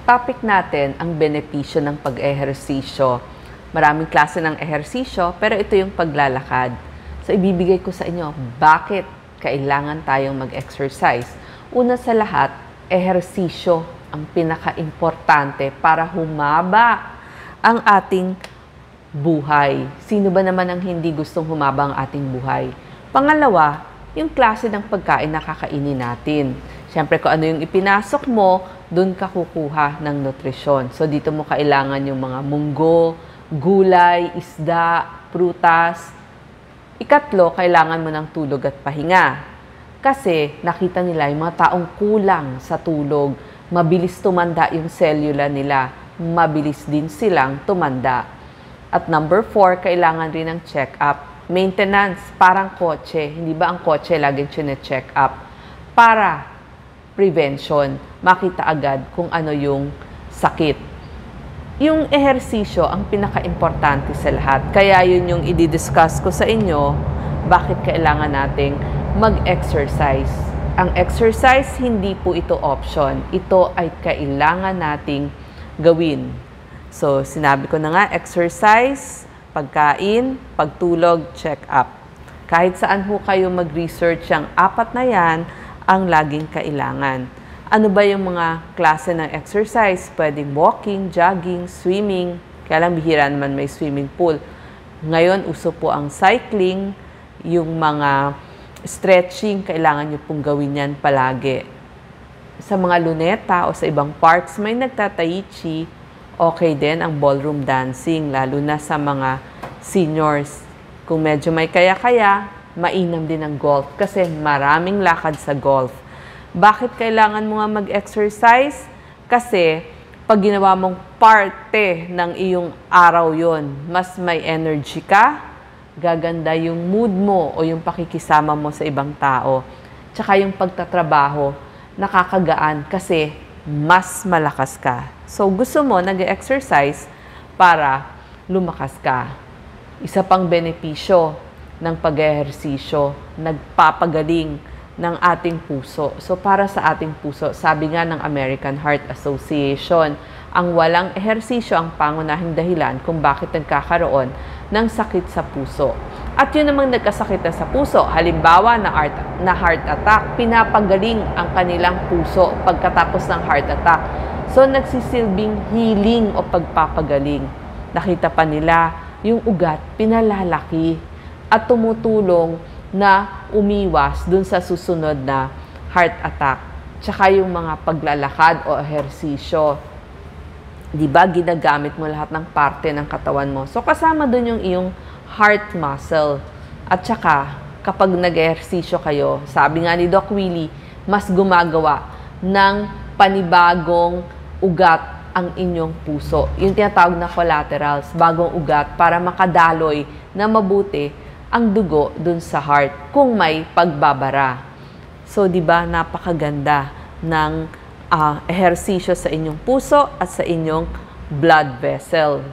Topic natin ang benepisyo ng pag-ehersisyo. Maraming klase ng ehersisyo, pero ito yung paglalakad. So, ibibigay ko sa inyo, bakit kailangan tayong mag-exercise? Una sa lahat, ehersisyo ang pinaka-importante para humaba ang ating buhay. Sino ba naman ang hindi gustong humaba ang ating buhay? Pangalawa, yung klase ng pagkain na kakainin natin. Siyempre, kung ano yung ipinasok mo, dun ka kukuha ng nutrisyon. So, dito mo kailangan yung mga munggo, gulay, isda, prutas. Ikatlo, kailangan mo ng tulog at pahinga. Kasi nakita nila yung mga taong kulang sa tulog, mabilis tumanda yung selula nila, mabilis din silang tumanda. At number 4, kailangan rin ng check-up. Maintenance, parang kotse. Hindi ba ang kotse laging chine-check up? Para prevention, makita agad kung ano yung sakit. Yung ehersisyo ang pinaka-importante sa lahat. Kaya yun yung i-discuss ko sa inyo, bakit kailangan nating mag-exercise. Ang exercise, hindi po ito option. Ito ay kailangan nating gawin. So, sinabi ko na nga, exercise, pagkain, pagtulog, check-up. Kahit saan ho kayo mag-research, ang apat na yan ang laging kailangan. Ano ba yung mga klase ng exercise? Pwedeng walking, jogging, swimming. Kaya lang bihira naman may swimming pool. Ngayon, uso po ang cycling, yung mga stretching, kailangan nyo pong gawin yan palagi. Sa mga luneta o sa ibang parks, may nagta-tai chi, okay din ang ballroom dancing, lalo na sa mga seniors. Kung medyo may kaya-kaya, mainam din ang golf kasi maraming lakad sa golf. Bakit kailangan mo nga mag-exercise? Kasi pag ginawa mong parte ng iyong araw yon, mas may energy ka, gaganda yung mood mo o yung pakikisama mo sa ibang tao. Tsaka yung pagtatrabaho, nakakagaan kasi mas malakas ka. So gusto mo nag-exercise para lumakas ka. Isa pang benepisyo ng pag-ehersisyo, nagpapagaling ng ating puso. So, para sa ating puso, sabi nga ng American Heart Association, ang walang ehersisyo ang pangunahing dahilan kung bakit nagkakaroon ng sakit sa puso. At yun namang nagkasakit na sa puso, halimbawa na heart attack, pinapagaling ang kanilang puso pagkatapos ng heart attack. So, nagsisilbing healing o pagpapagaling. Nakita pa nila yung ugat, pinalalaki at tumutulong na umiwas dun sa susunod na heart attack. Tsaka yung mga paglalakad o ehersisyo. Diba, ginagamit mo lahat ng parte ng katawan mo. So, kasama dun yung iyong heart muscle. At tsaka, kapag nag-ehersisyo kayo, sabi nga ni Doc Willie, mas gumagawa ng panibagong ugat ang inyong puso. Yung tinatawag na collaterals, bagong ugat para makadaloy na mabuti ang dugo dun sa heart kung may pagbabara. So, di ba, napakaganda ng ehersisyo sa inyong puso at sa inyong blood vessel.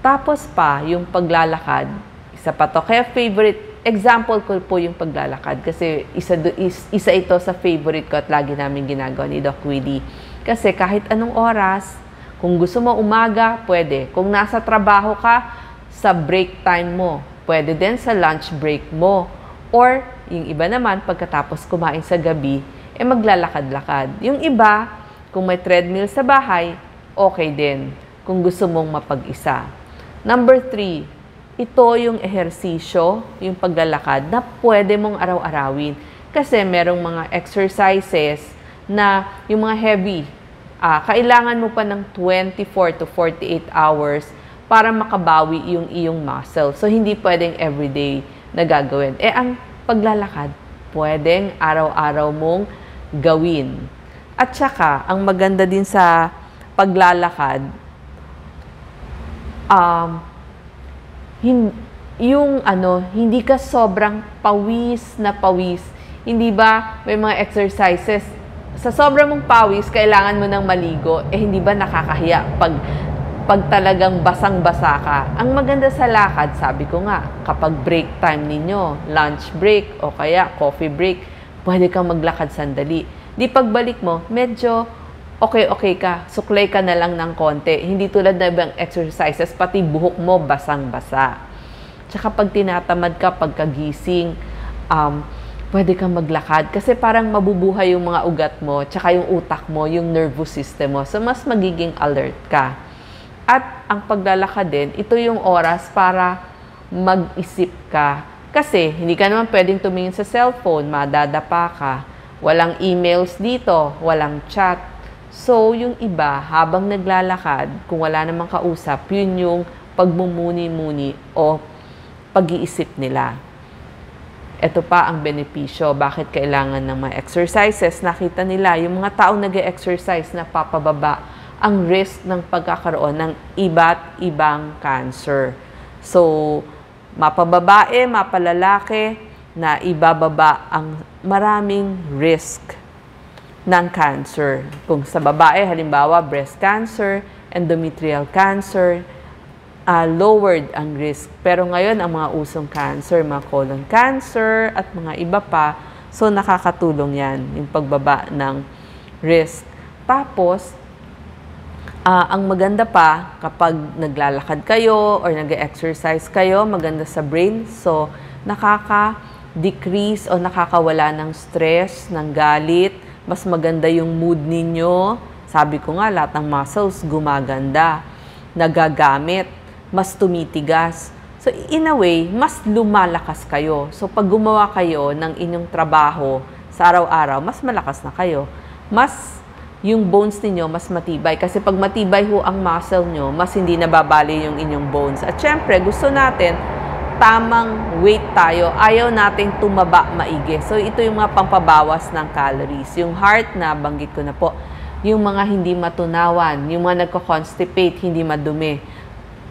Tapos pa, yung paglalakad, isa pa to. Kaya favorite example ko po yung paglalakad kasi isa ito sa favorite ko at lagi namin ginagawa ni Doc Willie. Kasi kahit anong oras, kung gusto mo umaga, pwede. Kung nasa trabaho ka, sa break time mo, pwede din sa lunch break mo. Or, yung iba naman, pagkatapos kumain sa gabi, maglalakad-lakad. Yung iba, kung may treadmill sa bahay, okay din. Kung gusto mong mapag-isa. Number 3, ito yung ehersisyo, yung paglalakad, na pwede mong araw-arawin. Kasi merong mga exercises na yung mga heavy, kailangan mo pa ng 24 to 48 hours para makabawi yung iyong muscle. So, hindi pwedeng everyday na gagawin. Ang paglalakad, pwedeng araw-araw mong gawin. At saka, ang maganda din sa paglalakad, hindi ka sobrang pawis na pawis. Hindi ba may mga exercises sa sobrang mong pawis, kailangan mo ng maligo, hindi ba nakakahiya pag talagang basang-basa ka? Ang maganda sa lakad, sabi ko nga, kapag break time ninyo, lunch break o kaya coffee break, pwede kang maglakad sandali. Di pagbalik mo, medyo okay ka, suklay ka na lang ng konti. Hindi tulad na ibang exercises, pati buhok mo basang-basa. Tsaka pag tinatamad ka, pagkagising, pwede kang maglakad kasi parang mabubuhay yung mga ugat mo, tsaka yung utak mo, yung nervous system mo. So, mas magiging alert ka. At ang paglalakad din, ito yung oras para mag-isip ka. Kasi hindi ka naman pwedeng tumingin sa cellphone, madadapa ka. Walang emails dito, walang chat. So, yung iba, habang naglalakad, kung wala namang kausap, yun yung pagmumuni-muni o pag-iisip nila. Ito pa ang benepisyo, bakit kailangan ng mga exercises. Nakita nila, yung mga taong nag-exercise na papababa ang risk ng pagkakaroon ng iba't ibang cancer. So, mapababae, mapalalaki, na ibababa ang maraming risk ng cancer. Kung sa babae, halimbawa, breast cancer, endometrial cancer, lowered ang risk. Pero ngayon, ang mga usong cancer, mga colon cancer, at mga iba pa, so nakakatulong yan, yung pagbaba ng risk. Tapos, ang maganda pa, kapag naglalakad kayo or nag-exercise kayo, maganda sa brain, so nakaka-decrease o nakakawala ng stress, ng galit, mas maganda yung mood ninyo. Sabi ko nga, lahat ng muscles gumaganda, nagagamit, mas tumitigas. So, in a way, mas lumalakas kayo. So, pag gumawa kayo ng inyong trabaho sa araw-araw, mas malakas na kayo. Mas yung bones ninyo, mas matibay. Kasi pag matibay ho ang muscle nyo, mas hindi nababali yung inyong bones. At syempre, gusto natin, tamang weight tayo. Ayaw nating tumaba maigi. So, ito yung mga pampabawas ng calories. Yung heart na, banggit ko na po, yung mga hindi matunawan, yung mga nagko-constipate, hindi madumi.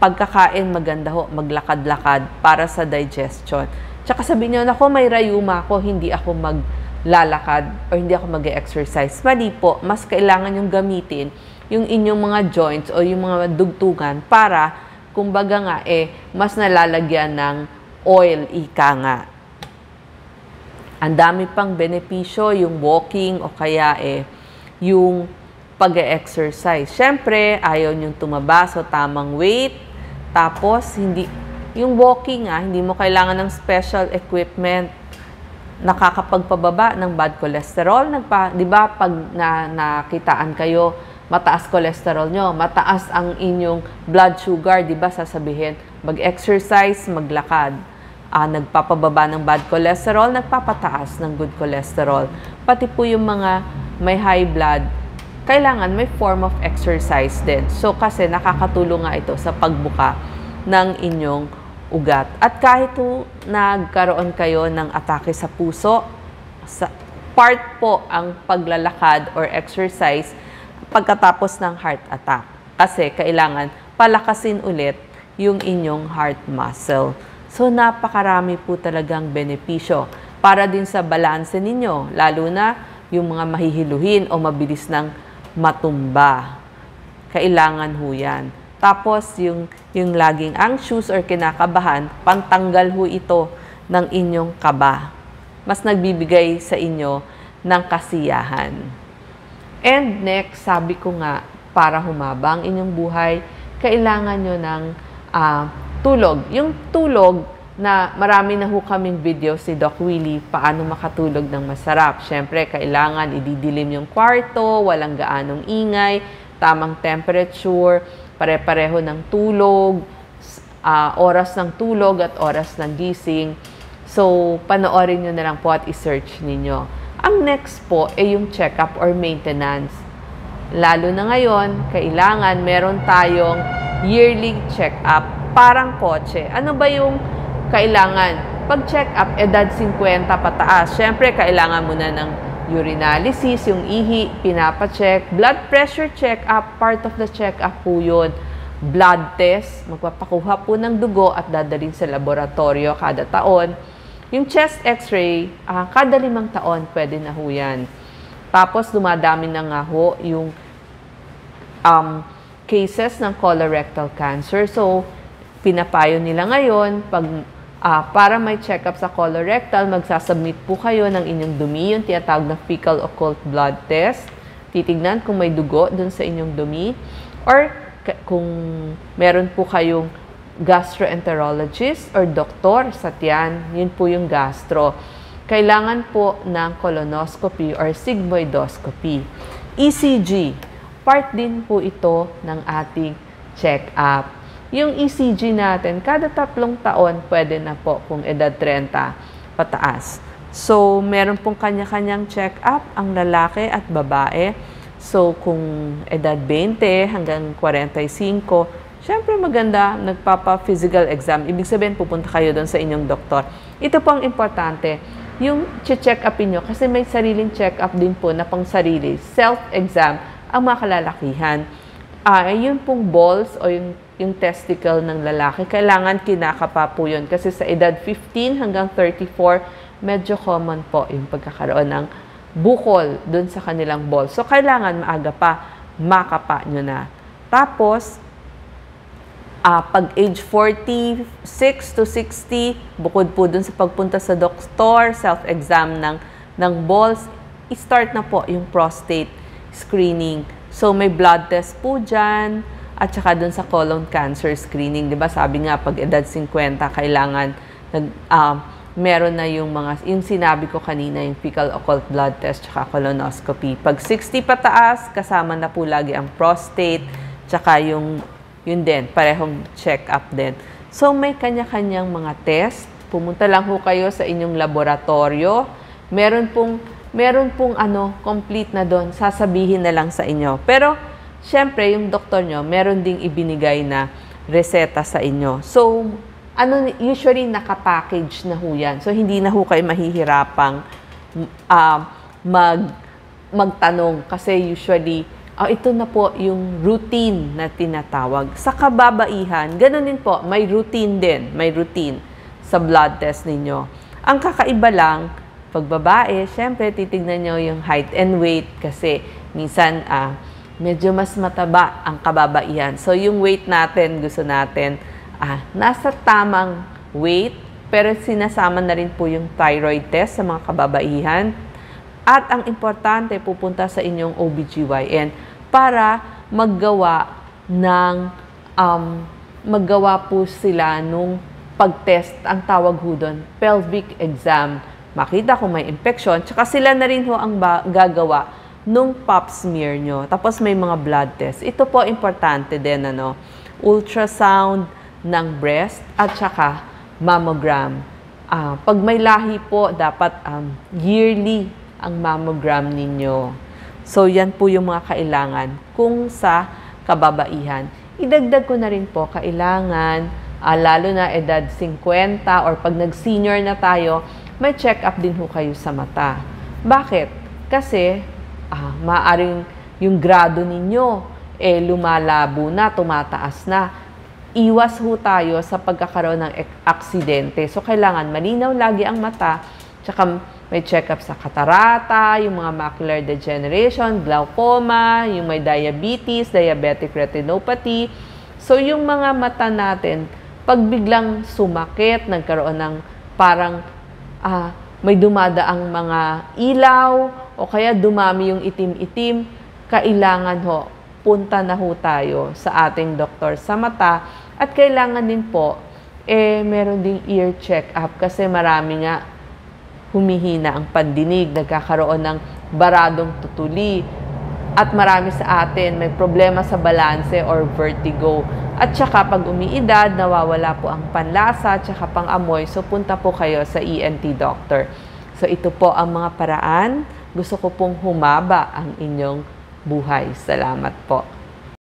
Pagkakain, maganda ho, maglakad-lakad para sa digestion. Tsaka sabihin nyo, nako, may rayuma ako, hindi ako maglalakad o hindi ako mag-exercise. Mali po, mas kailangan yung gamitin yung inyong mga joints o yung mga dugtungan para, kumbaga nga, mas nalalagyan ng oil, ika nga. Ang dami pang benepisyo, yung walking o kaya yung pag-exercise. Siyempre, ayaw niyong tumaba, so tamang weight. Tapos, yung walking hindi mo kailangan ng special equipment. Nakakapagpababa ng bad cholesterol. Di ba, pag nakitaan kayo, mataas cholesterol nyo, mataas ang inyong blood sugar, di ba, sasabihin, mag-exercise, maglakad. Nagpapababa ng bad cholesterol, nagpapataas ng good cholesterol. Pati po yung mga may high blood, kailangan may form of exercise din. So, kasi nakakatulong nga ito sa pagbuka ng inyong ugat. At kahit nagkaroon kayo ng atake sa puso, part po ang paglalakad or exercise pagkatapos ng heart attack. Kasi kailangan palakasin ulit yung inyong heart muscle. So, napakarami po talagang benepisyo para din sa balanse ninyo, lalo na yung mga mahihiluhin o mabilis ng matumba. Kailangan ho yan. Tapos, yung laging anxious or kinakabahan, pantanggal ho ito ng inyong kaba. Mas nagbibigay sa inyo ng kasiyahan. And next, sabi ko nga, para humaba ang inyong buhay, kailangan nyo ng tulog. Yung tulog na marami na ho kaming video si Doc Willie, paano makatulog ng masarap. Siyempre, kailangan ididilim yung kwarto, walang gaanong ingay, tamang temperature, pare-pareho ng tulog, oras ng tulog at oras ng gising. So, panoorin nyo na lang po at i-search ninyo. Ang next po ay yung check-up or maintenance. Lalo na ngayon, kailangan meron tayong yearly check-up, parang kotse. Ano ba yung kailangan? Pag check-up, edad 50 pataas. Siyempre, kailangan muna ng urinalysis, yung ihi, pinapacheck. Blood pressure check-up, part of the check-up po yun. Blood test, magpapakuha po ng dugo at dadalhin sa laboratorio kada taon. Yung chest x-ray, kada 5 taon, pwede na ho yan. Tapos, dumadami na nga ho yung cases ng colorectal cancer. So, pinapayo nila ngayon, para may check-up sa colorectal, magsasubmit po kayo ng inyong dumi, yung tinatawag na fecal occult blood test. titignan kung may dugo dun sa inyong dumi, or kung meron po kayong gastroenterologist or doktor sa tiyan, yun po yung gastro. Kailangan po ng colonoscopy or sigmoidoscopy. ECG, part din po ito ng ating check-up. Yung ECG natin, kada 3 taon, pwede na po kung edad 30 pataas. So, meron pong kanya-kanyang check-up ang lalaki at babae. So, kung edad 20 hanggang 45, syempre maganda, nagpapa-physical exam. Ibig sabihin, pupunta kayo doon sa inyong doktor. Ito po ang importante, yung check-upin nyo, kasi may sariling check-up din po na pang sarili, self-exam, ang mga kalalakihan. Yun pong balls o yung testicle ng lalaki, kailangan kinakapa po yun. Kasi sa edad 15 hanggang 34, medyo common po yung pagkakaroon ng bukol dun sa kanilang balls. So, kailangan maaga pa, makapa nyo na. Tapos, pag age 46 to 60, bukod po dun sa pagpunta sa doktor, self-exam ng balls, i-start na po yung prostate screening. So, may blood test po dyan, at saka dun sa colon cancer screening. Diba? Sabi nga, pag edad 50, kailangan meron na yung sinabi ko kanina, yung fecal occult blood test, tsaka colonoscopy. Pag 60 pataas, kasama na po lagi ang prostate, tsaka yun din, parehong check-up din. So, may kanya-kanyang mga test. Pumunta lang ho kayo sa inyong laboratorio. Meron pong complete na doon. Sasabihin na lang sa inyo. Pero, syempre, yung doktor nyo, meron ding ibinigay na reseta sa inyo. So, usually nakapackage na ho yan. So, hindi na ho kayo mahihirapang magtanong. Kasi usually, ito na po yung routine na tinatawag. Sa kababaihan, ganun din po, may routine din. May routine sa blood test ninyo. Ang kakaiba lang, pag babae, syempre, titignan nyo yung height and weight kasi minsan, medyo mas mataba ang kababaihan. So, yung weight natin, gusto natin, nasa tamang weight, pero sinasama na rin po yung thyroid test sa mga kababaihan. At ang importante, pupunta sa inyong OBGYN para maggawa po sila nung pag-test, ang tawag ho doon, pelvic exam. Makita kung may infection, tsaka sila na rin ho ang gagawa nung pap smear nyo. Tapos may mga blood test. Ito po importante din, ultrasound ng breast at saka mammogram. Pag may lahi po, dapat yearly ang mammogram ninyo. So, yan po yung mga kailangan kung sa kababaihan. Idagdag ko na rin po, kailangan, lalo na edad 50 or pag nag-senior na tayo, may check-up din ho kayo sa mata. Bakit? Kasi, maaaring yung grado ninyo, lumalabo na, tumataas na. Iwas ho tayo sa pagkakaroon ng aksidente. So, kailangan malinaw lagi ang mata, tsaka may check-up sa katarata, yung mga macular degeneration, glaucoma, yung may diabetes, diabetic retinopathy. So, yung mga mata natin, pag biglang sumakit, nagkaroon ng parang may dumadaang mga ilaw, o kaya dumami yung itim-itim, kailangan ho, punta na ho tayo sa ating doktor sa mata. At kailangan din po, meron ding ear check-up kasi marami nga humihina ang pandinig, nagkakaroon ng baradong tutuli. At marami sa atin may problema sa balanse or vertigo. At saka pag umiidad, nawawala po ang panlasa at saka pang-amoy. So punta po kayo sa ENT doctor. So ito po ang mga paraan. Gusto ko pong humaba ang inyong buhay. Salamat po.